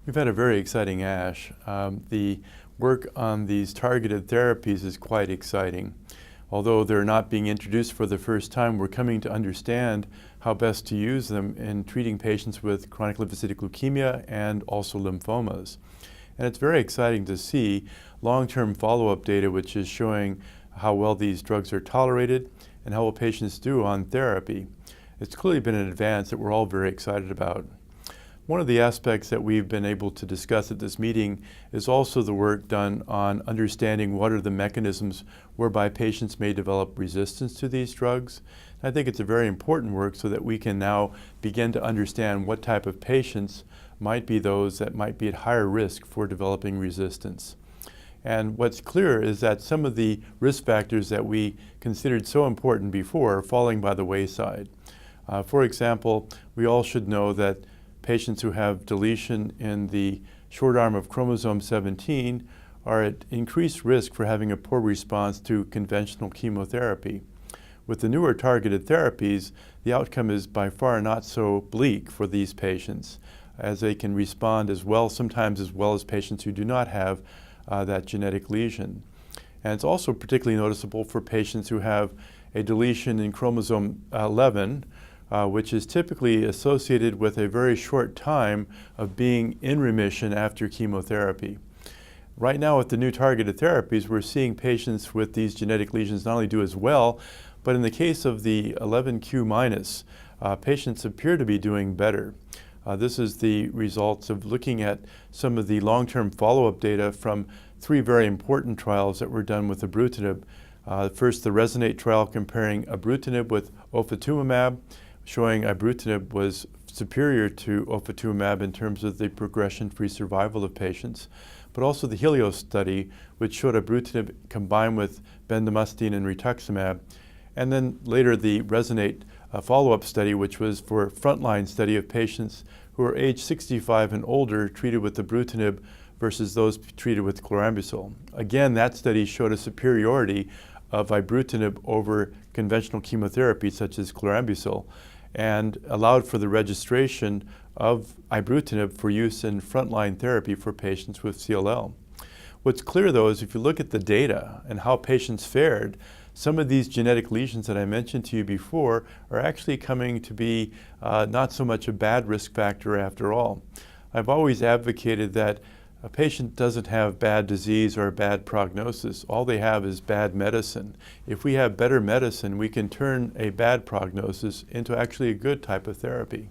We've had a very exciting ASH. The work on these targeted therapies is quite exciting. Although they're not being introduced for the first time, we're coming to understand how best to use them in treating patients with chronic lymphocytic leukemia and also lymphomas. And it's very exciting to see long-term follow-up data which is showing how well these drugs are tolerated and how well patients do on therapy. It's clearly been an advance that we're all very excited about. One of the aspects that we've been able to discuss at this meeting is also the work done on understanding what are the mechanisms whereby patients may develop resistance to these drugs. I think it's a very important work so that we can now begin to understand what type of patients might be those that might be at higher risk for developing resistance. And what's clear is that some of the risk factors that we considered so important before are falling by the wayside. For example, we all should know that patients who have deletion in the short arm of chromosome 17 are at increased risk for having a poor response to conventional chemotherapy. With the newer targeted therapies, the outcome is by far not so bleak for these patients, as they can respond as well, sometimes as well as patients who do not have that genetic lesion. And it's also particularly noticeable for patients who have a deletion in chromosome 11, which is typically associated with a very short time of being in remission after chemotherapy. Right now with the new targeted therapies, we're seeing patients with these genetic lesions not only do as well, but in the case of the 11q-, patients appear to be doing better. This is the results of looking at some of the long-term follow-up data from 3 very important trials that were done with ibrutinib. First, the RESONATE trial comparing ibrutinib with ofatumumab, showing ibrutinib was superior to ofatumumab in terms of the progression-free survival of patients, but also the HELIOS study, which showed ibrutinib combined with bendamustine and rituximab, and then later the RESONATE follow-up study, which was for frontline study of patients who are age 65 and older treated with ibrutinib versus those treated with chlorambucil. Again, that study showed a superiority of ibrutinib over conventional chemotherapy such as chlorambucil, and allowed for the registration of ibrutinib for use in frontline therapy for patients with CLL. What's clear though is if you look at the data and how patients fared, some of these genetic lesions that I mentioned to you before are actually coming to be not so much a bad risk factor after all. I've always advocated that a patient doesn't have bad disease or a bad prognosis. All they have is bad medicine. If we have better medicine, we can turn a bad prognosis into actually a good type of therapy.